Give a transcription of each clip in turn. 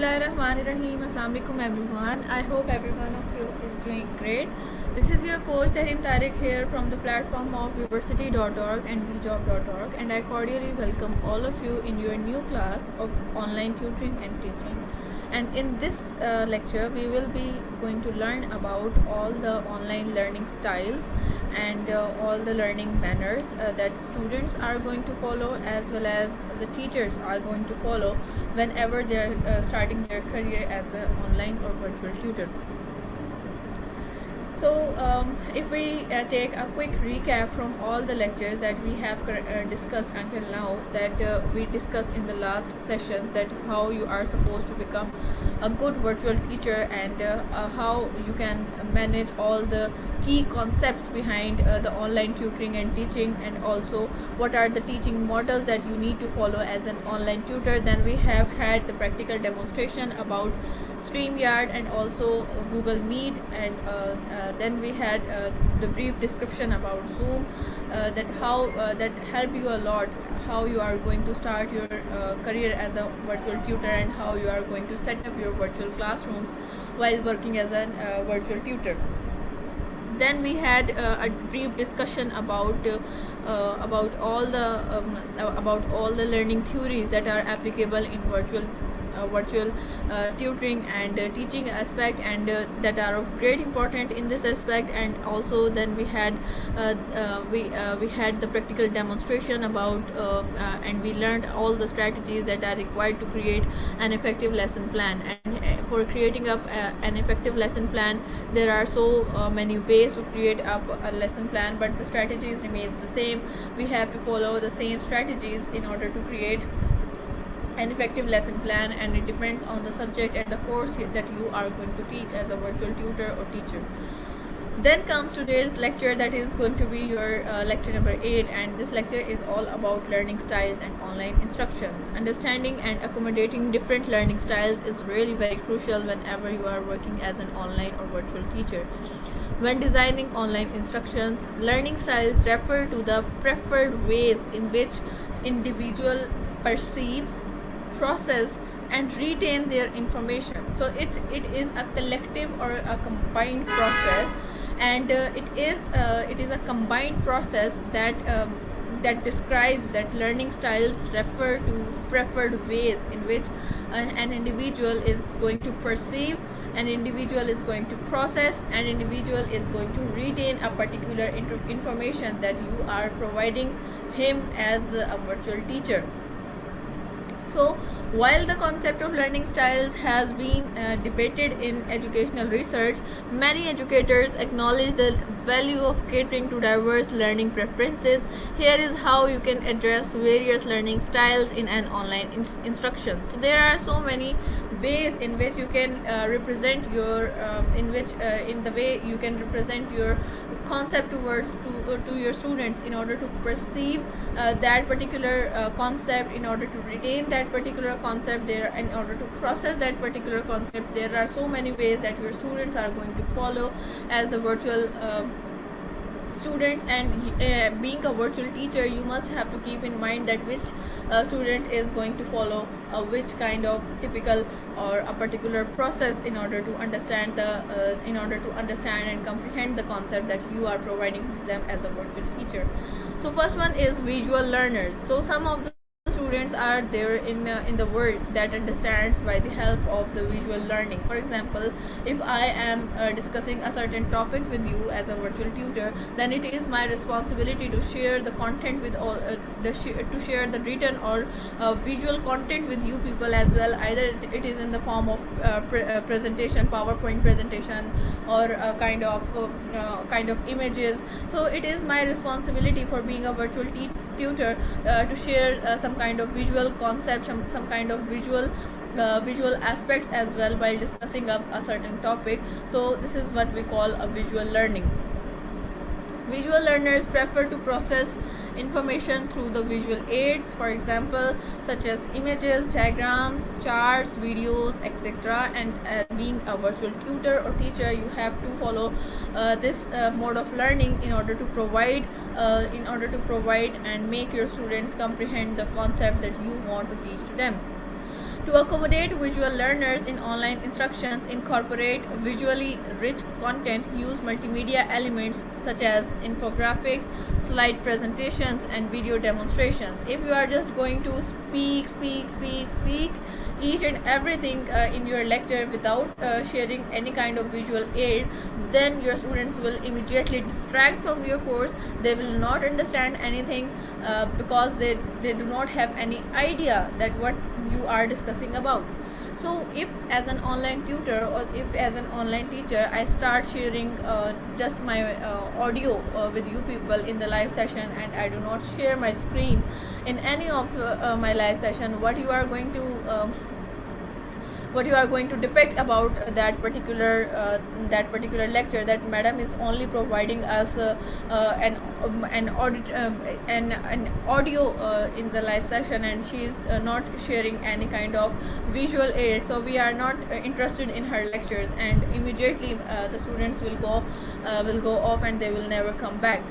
Bismillahirrahmanirrahim. Assalamu alaikum everyone. I hope every one of you is doing great. This is your coach Tahrim Tariq here from the platform of university.org and vjob.org, and I cordially welcome all of you in your new class of online tutoring and teaching. And in this lecture we will be going to learn about all the online learning styles and all the learning manners that students are going to follow, as well as the teachers are going to follow whenever they are starting their career as an online or virtual tutor. So if we take a quick recap from all the lectures that we have discussed until now, that we discussed in the last sessions, that how you are supposed to become a good virtual teacher, and how you can manage all the key concepts behind the online tutoring and teaching, and also what are the teaching models that you need to follow as an online tutor. Then we have had the practical demonstration about StreamYard and also Google Meet, and then we had the brief description about Zoom, that how that helped you a lot, how you are going to start your career as a virtual tutor, and how you are going to set up your virtual classrooms while working as a virtual tutor. Then we had a brief discussion about all the learning theories that are applicable in virtual tutoring and teaching aspect, and that are of great importance in this aspect. And also then we had the practical demonstration about and we learned all the strategies that are required to create an effective lesson plan. And for creating up an effective lesson plan, there are so many ways to create up a lesson plan, but the strategies remains the same. We have to follow the same strategies in order to create an effective lesson plan, and it depends on the subject and the course that you are going to teach as a virtual tutor or teacher. Then comes today's lecture, that is going to be your lecture number 8, and this lecture is all about learning styles and online instructions. Understanding and accommodating different learning styles is really very crucial whenever you are working as an online or virtual teacher. When designing online instructions, learning styles refer to the preferred ways in which individuals perceive, process and retain their information. So it is a collective or a combined process, and it is a combined process that describes that learning styles refer to preferred ways in which an individual is going to perceive, an individual is going to process, an individual is going to retain a particular information that you are providing him as a virtual teacher. So while the concept of learning styles has been debated in educational research, many educators acknowledge the value of catering to diverse learning preferences. Here is how you can address various learning styles in an online instruction. So there are so many ways in which you can represent your in the way you can represent your concept to your students in order to perceive that particular concept, in order to retain that particular concept there, in order to process that particular concept. There are so many ways that your students are going to follow as a virtual students. And being a virtual teacher, you must have to keep in mind that which student is going to follow which kind of typical or a particular process in order to understand and comprehend the concept that you are providing to them as a virtual teacher. So first one is visual learners. So some of the students are there in the world that understands by the help of the visual learning. For example, if I am discussing a certain topic with you as a virtual tutor, then it is my responsibility to share the content with all to share the written or visual content with you people as well. Either it is in the form of presentation, PowerPoint presentation, or a kind of images. So it is my responsibility for being a virtual tutor to share some kind of visual concept, some kind of visual aspects as well while discussing up a certain topic. So this is what we call a visual learning. Visual learners prefer to process information through the visual aids, for example, such as images, diagrams, charts, videos, etc. And being a virtual tutor or teacher, you have to follow this mode of learning in order to provide and make your students comprehend the concept that you want to teach to them. To accommodate visual learners in online instructions, incorporate visually rich content, use multimedia elements such as infographics, slide presentations, and video demonstrations. If you are just going to speak each and everything in your lecture without sharing any kind of visual aid, then your students will immediately distract from your course. They will not understand anything because they do not have any idea that what you are discussing about. So if as an online tutor or if as an online teacher I start sharing just my audio with you people in the live session, and I do not share my screen in any of my live session, what you are going to depict about that particular lecture, that madam is only providing us an audio in the live session, and she is not sharing any kind of visual aid, so we are not interested in her lectures, and immediately the students will go off and they will never come back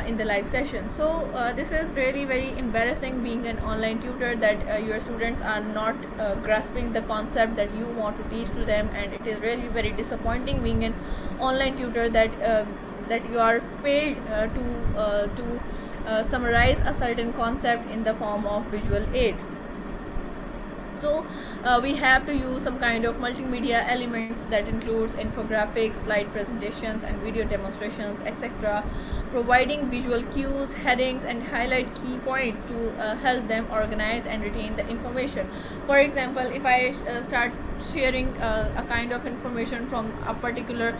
in the live session. So this is really very embarrassing being an online tutor, that your students are not grasping the concept that you want to teach to them, and it is really very disappointing being an online tutor that you are failed to summarize a certain concept in the form of visual aid. So we have to use some kind of multimedia elements that includes infographics, slide presentations, and video demonstrations, etc., providing visual cues, headings, and highlight key points to help them organize and retain the information. For example, if I start sharing a kind of information from a particular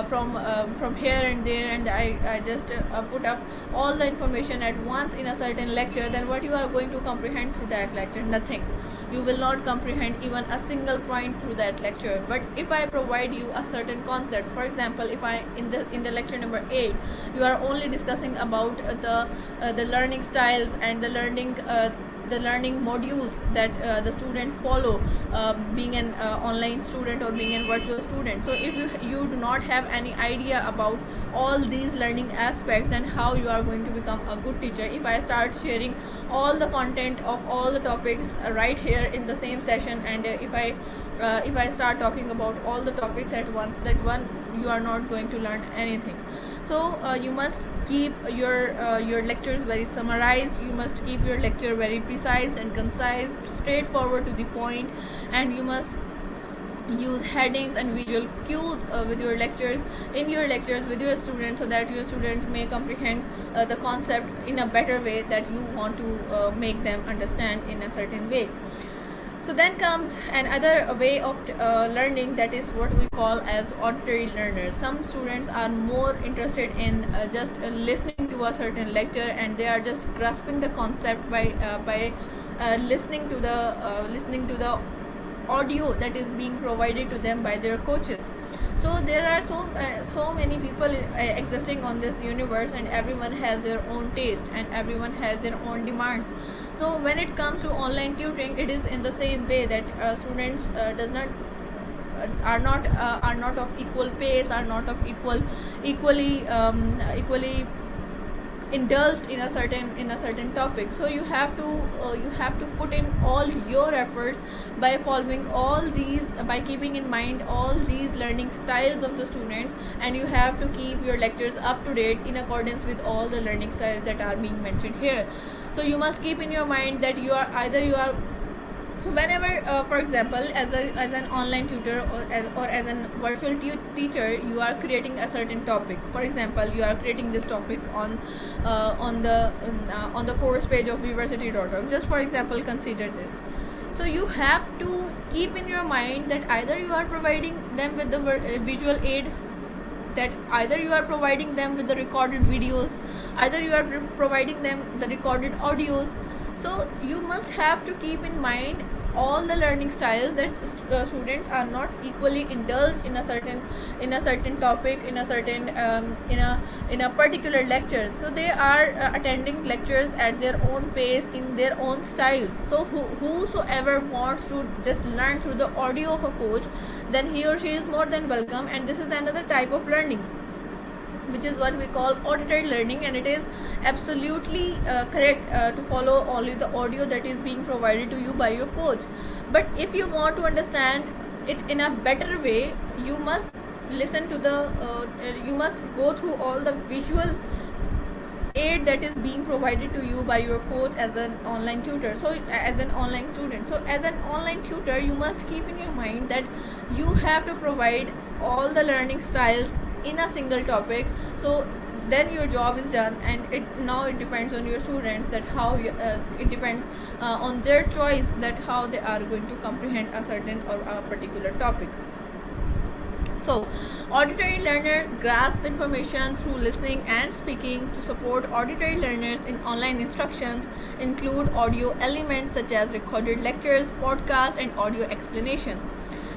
from here and there, and I just put up all the information at once in a certain lecture, then what you are going to comprehend through that lecture? Nothing. You will not comprehend even a single point through that lecture. But if I provide you a certain concept, for example, if I in the lecture number 8 you are only discussing about the learning styles and the learning modules that the student follow being an online student or being a virtual student. So if you do not have any idea about all these learning aspects, then how you are going to become a good teacher? If I start sharing all the content of all the topics right here in the same session, and if I start talking about all the topics at once, that one you are not going to learn anything. So you must keep your lectures very summarized. You must keep your lecture very precise and concise, straightforward to the point, and you must use headings and visual cues with your lectures with your students, so that your student may comprehend the concept in a better way that you want to make them understand in a certain way. So then comes another way of learning, that is what we call as auditory learners. Some students are more interested in just listening to a certain lecture, and they are just grasping the concept by listening to the audio that is being provided to them by their coaches. So there are so many people existing on this universe, and everyone has their own taste and everyone has their own demands. So when it comes to online tutoring, it is in the same way that students are not of equal pace, are not of equally indulged in a certain topic. So you have to put in all your efforts by keeping in mind all these learning styles of the students, and you have to keep your lectures up to date in accordance with all the learning styles that are being mentioned here. So you must keep in your mind that you are so whenever for example, as an online tutor or as a virtual teacher, you are creating a certain topic. For example, you are creating this topic on the course page of university.org. Just for example, consider this. So you have to keep in your mind that either you are providing them with the visual aid, that either you are providing them with the recorded videos, either you are providing them the recorded audios. So you must have to keep in mind all the learning styles, that students are not equally indulged in a certain topic, in a particular lecture. So they are attending lectures at their own pace, in their own styles. So whosoever wants to just learn through the audio of a coach, then he or she is more than welcome, and this is another type of learning. which is what we call auditory learning, and it is absolutely correct to follow only the audio that is being provided to you by your coach. But if you want to understand it in a better way, you must listen to the you must go through all the visual aid that is being provided to you by your coach as an online tutor, so as an online student. So as an online tutor, you must keep in your mind that you have to provide all the learning styles in a single topic. So then your job is done, and it depends on your students that how it depends on their choice that how they are going to comprehend a certain or a particular topic. So, auditory learners grasp information through listening and speaking. To support auditory learners in online instructions, include audio elements such as recorded lectures, podcasts, and audio explanations.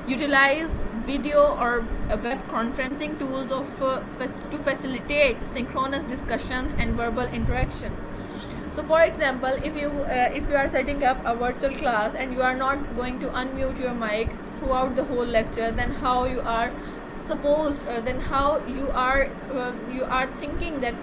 Utilize video or web conferencing tools to facilitate synchronous discussions and verbal interactions. So for example, if you are setting up a virtual class and you are not going to unmute your mic throughout the whole lecture, then how you are supposed then how you are thinking that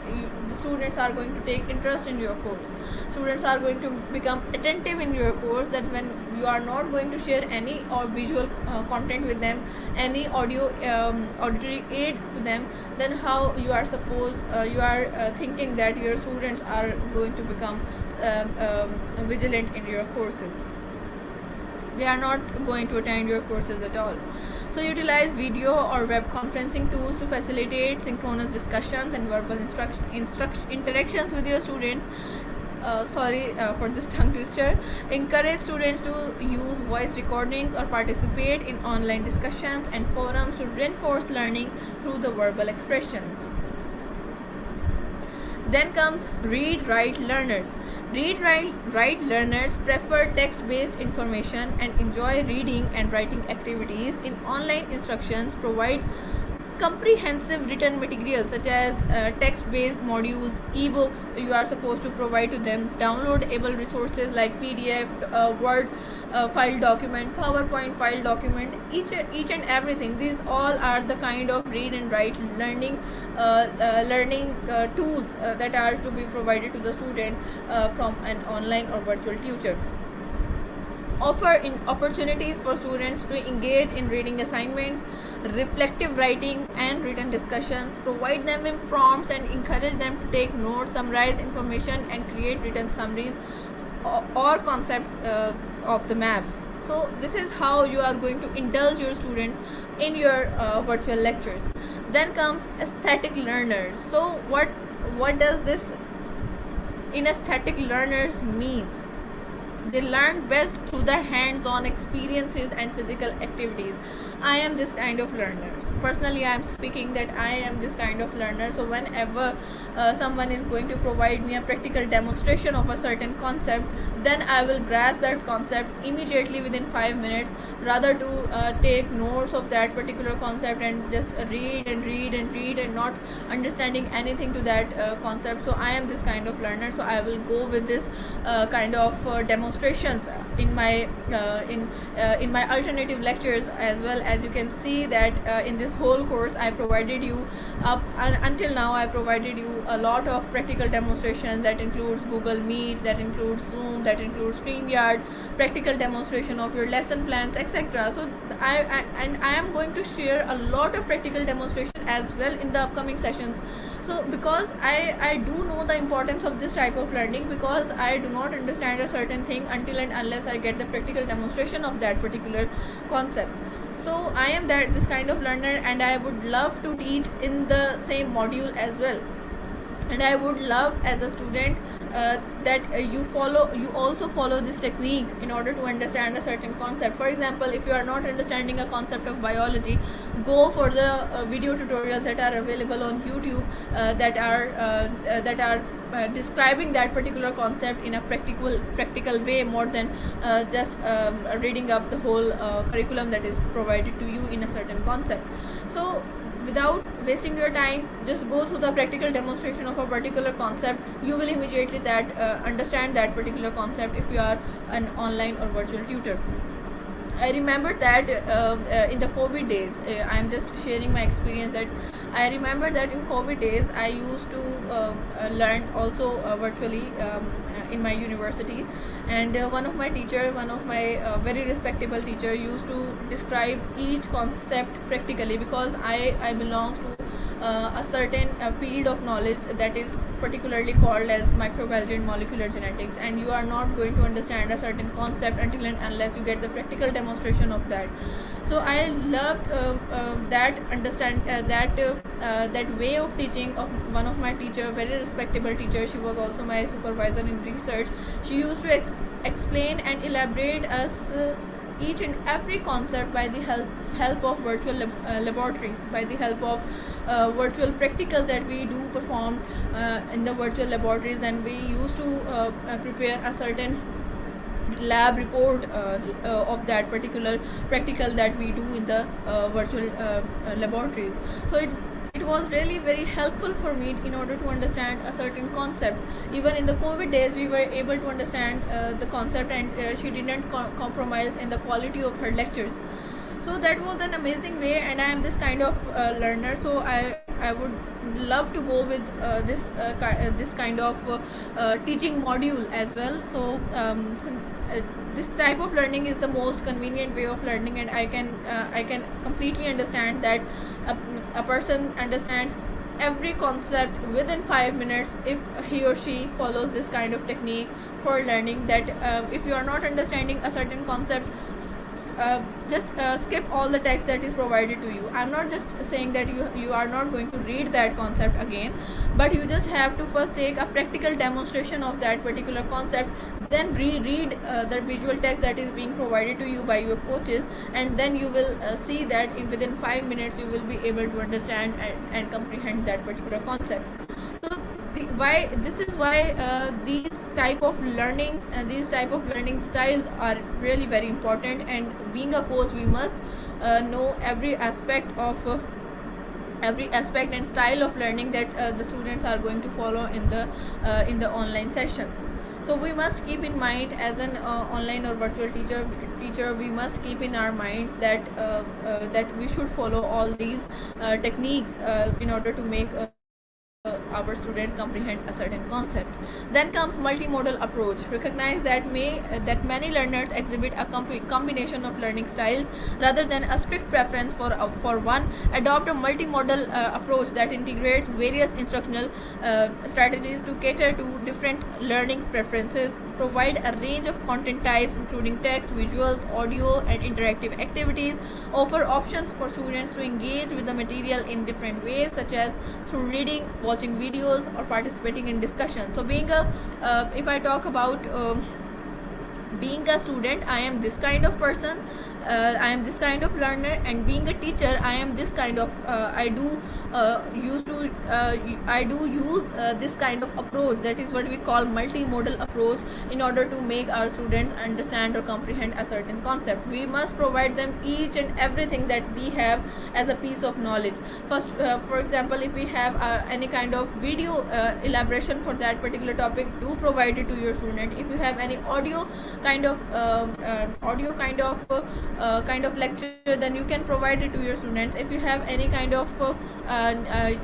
the students are going to take interest in your course, students are going to become attentive in your course, that when you are not going to share any or visual content with them, any auditory aid to them, then how you are thinking that your students are going to become vigilant in your courses. They are not going to attend your courses at all. So utilize video or web conferencing tools to facilitate synchronous discussions and verbal interactions with your students. Sorry for this tongue twister. Encourage students to use voice recordings or participate in online discussions and forums to reinforce learning through the verbal expressions. Then comes read-write learners. Read-write learners prefer text-based information and enjoy reading and writing activities. In online instructions, provide comprehensive written materials such as text-based modules, ebooks you are supposed to provide to them, downloadable resources like PDF, Word file document, PowerPoint file document, each and everything. These all are the kind of read and write learning tools that are to be provided to the student from an online or virtual tutor. Offer opportunities for students to engage in reading assignments, reflective writing, and written discussions. Provide them with prompts and encourage them to take notes, summarize information, and create written summaries or concepts of the maps. So this is how you are going to indulge your students in your virtual lectures. Then comes aesthetic learners. So what does this aesthetic learners means? They learn best through the hands-on experiences and physical activities. I am this kind of learner. Personally, I am speaking that I am this kind of learner. So whenever someone is going to provide me a practical demonstration of a certain concept, then I will grasp that concept immediately within 5 minutes, rather to take notes of that particular concept and just read and not understanding anything to that concept. So I am this kind of learner. So I will go with this kind of demonstrations in my alternative lectures as well. As you can see that in this whole course I provided you until now I provided you a lot of practical demonstrations that includes Google Meet, that includes Zoom, that includes StreamYard, practical demonstration of your lesson plans, etc. So I am going to share a lot of practical demonstration as well in the upcoming sessions. So because I do know the importance of this type of learning, because I do not understand a certain thing until and unless I get the practical demonstration of that particular concept. So I am this kind of learner, and I would love to teach in the same module as well. And I would love as a student that you also follow this technique in order to understand a certain concept. For example, if you are not understanding a concept of biology, go for the video tutorials that are available on YouTube that are describing that particular concept in a practical way, more than just reading up the whole curriculum that is provided to you in a certain concept. So without wasting your time, just go through the practical demonstration of a particular concept. You will immediately understand that particular concept if you are an online or virtual tutor. I remember that in the COVID days, I am just sharing my experience that I remember that in COVID days I used to learn also virtually in my university, and one of my very respectable teacher used to describe each concept practically, because I belongs to a certain field of knowledge that is particularly called as microbiology and molecular genetics, and you are not going to understand a certain concept until and unless you get the practical demonstration of that. So I loved that way of teaching of one of my teacher, very respectable teacher. She was also my supervisor in research. She used to explain and elaborate us each and every concept by the help of virtual laboratories, by the help of virtual practicals that we do perform in the virtual laboratories. And we used to prepare a certain lab report of that particular practical that we do in the virtual laboratories. So it was really very helpful for me in order to understand a certain concept. Even in the COVID days we were able to understand the concept, and she didn't compromise in the quality of her lectures. So that was an amazing way, and I am this kind of learner, so I would love to go with this kind of teaching module as well. So this type of learning is the most convenient way of learning, and I can completely understand that a person understands every concept within 5 minutes if he or she follows this kind of technique for learning. That if you are not understanding a certain concept, just skip all the text that is provided to you. I'm not just saying that you are not going to read that concept again, but you just have to first take a practical demonstration of that particular concept, then reread the visual text that is being provided to you by your coaches, and then you will see that within 5 minutes you will be able to understand and comprehend that particular concept. So this is why these type of learnings and these type of learning styles are really very important. And being a coach, we must know every aspect and style of learning that the students are going to follow in the online sessions. So we must keep in mind, as an online or virtual teacher, we must keep in our minds that we should follow all these techniques in order to make our students comprehend a certain concept. Then comes multimodal approach. Recognize that many learners exhibit a combination of learning styles rather than a strict preference for one. Adopt a multimodal approach that integrates various instructional strategies to cater to different learning preferences. Provide a range of content types including text, visuals, audio, and interactive activities. Offer options for students to engage with the material in different ways, such as through reading, watching videos, or participating in discussion. So if I talk about being a student, I am this kind of person, I am this kind of learner. And being a teacher, I am this kind of I do use this kind of approach, that is what we call multimodal approach, in order to make our students understand or comprehend a certain concept. We must provide them each and everything that we have as a piece of knowledge. First, for example, if we have any kind of video elaboration for that particular topic, do provide it to your student. If you have any audio kind of lecture, then you can provide it to your students. If you have any kind of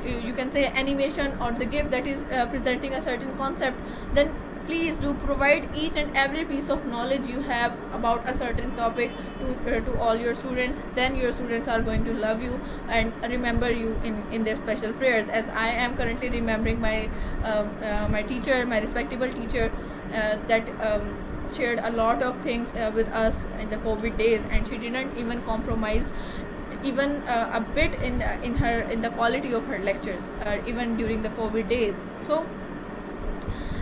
you can say animation or the GIF that is presenting a certain concept, then please do provide each and every piece of knowledge you have about a certain topic to all your students. Then your students are going to love you and remember you in their special prayers, as I am currently remembering my teacher, my respectable teacher, that shared a lot of things with us in the COVID days, and she didn't even compromise even a bit in the quality of her lectures even during the COVID days. So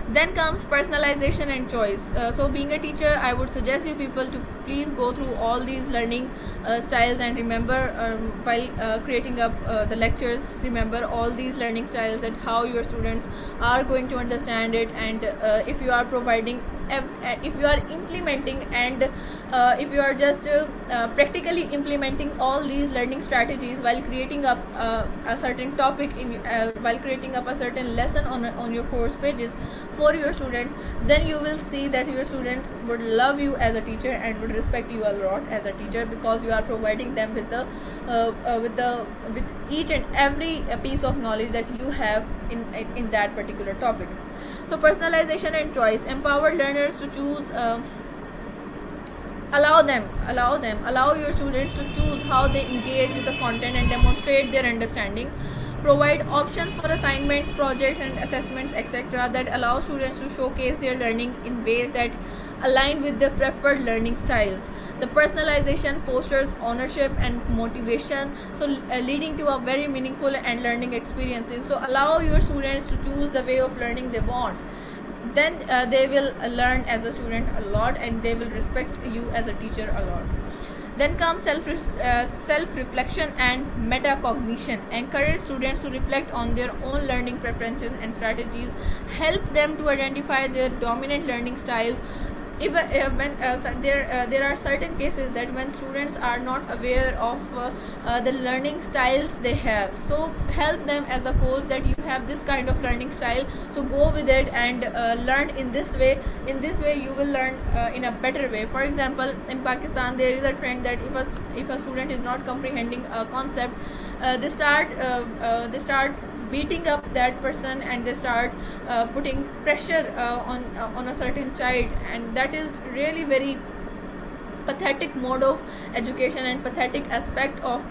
then comes personalization and choice. So being a teacher, I would suggest you people to please go through all these learning styles, and remember while creating up the lectures, remember all these learning styles, that how your students are going to understand it. And if you are providing, if you are implementing and if you are just practically implementing all these learning strategies while creating up a certain topic while creating up a certain lesson on your course pages for your students, then you will see that your students would love you as a teacher and would respect you a lot as a teacher, because you are providing them with the with each and every piece of knowledge that you have in that particular topic. So personalization and choice: empower learners to choose. Allow your students to choose how they engage with the content and demonstrate their understanding. Provide options for assignments, projects and assessments, etc., that allow students to showcase their learning in ways that align with their preferred learning styles. The personalization fosters ownership and motivation, so leading to a very meaningful and learning experiences. So allow your students to choose the way of learning they want, then they will learn as a student a lot and they will respect you as a teacher a lot. Then comes self reflection and metacognition. Encourage students to reflect on their own learning preferences and strategies. Help them to identify their dominant learning styles. Even when there are certain cases that when students are not aware of the learning styles they have, so help them as a coach that you have this kind of learning style, so go with it and learn in this way. In this way you will learn in a better way. For example, in Pakistan there is a trend that if a student is not comprehending a concept, they start beating up that person and they start putting pressure on a certain child, and that is really very pathetic mode of education and pathetic aspect of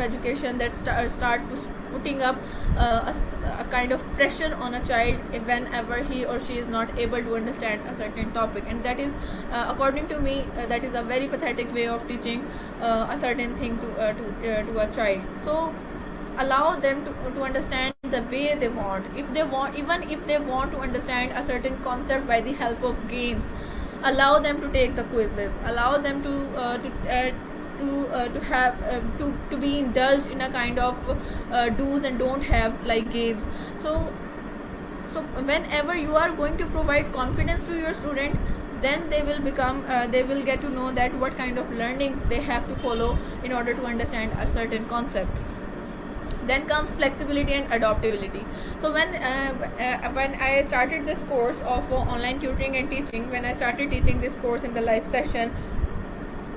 education that start putting up a kind of pressure on a child whenever he or she is not able to understand a certain topic. And that is according to me that is a very pathetic way of teaching a certain thing to a child. So allow them to understand the way they want. Even if they want to understand a certain concept by the help of games, allow them to take the quizzes, allow them to be indulged in a kind of do's and don't have like games. So whenever you are going to provide confidence to your student, then they will get to know that what kind of learning they have to follow in order to understand a certain concept. Then comes flexibility and adaptability. So when I started this course of online tutoring and teaching, when I started teaching this course in the live session,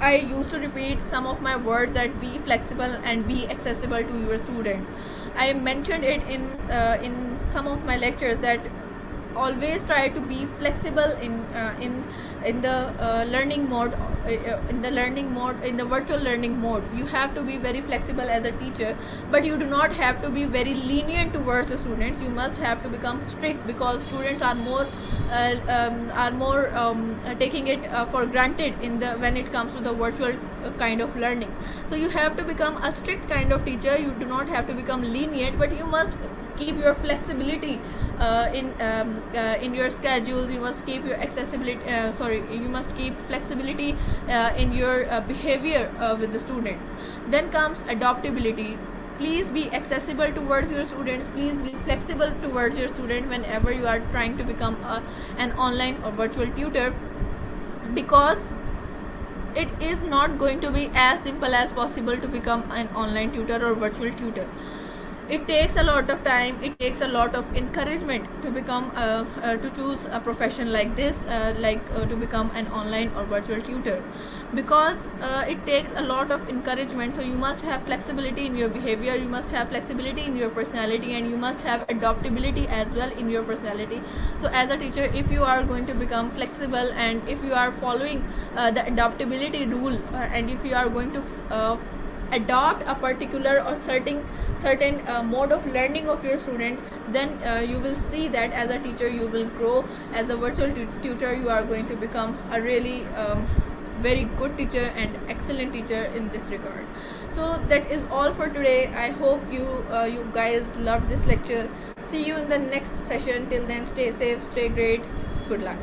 I used to repeat some of my words that be flexible and be accessible to your students. I mentioned it in some of my lectures that always try to be flexible in the learning mode, in the virtual learning mode. You have to be very flexible as a teacher, but you do not have to be very lenient towards the students. You must have to become strict, because students are more taking it for granted when it comes to the virtual kind of learning. So you have to become a strict kind of teacher. You do not have to become lenient, but you must keep your flexibility in your schedules. You must keep your you must keep flexibility in your behavior with the students. Then comes adaptability. Please be accessible towards your students. Please be flexible towards your student whenever you are trying to become an online or virtual tutor, because it is not going to be as simple as possible to become an online tutor or virtual tutor. It takes a lot of time, it takes a lot of encouragement to become to choose a profession like this, to become an online or virtual tutor, because it takes a lot of encouragement. So you must have flexibility in your behavior, you must have flexibility in your personality, and you must have adaptability as well in your personality. So as a teacher, if you are going to become flexible, and if you are following the adaptability rule, and if you are going to adopt a particular or certain mode of learning of your student, then you will see that as a teacher you will grow. As a virtual tutor, you are going to become a really very good teacher and excellent teacher in this regard. So that is all for today. I hope you guys loved this lecture. See you in the next session. Till then, stay safe, stay great. Good luck.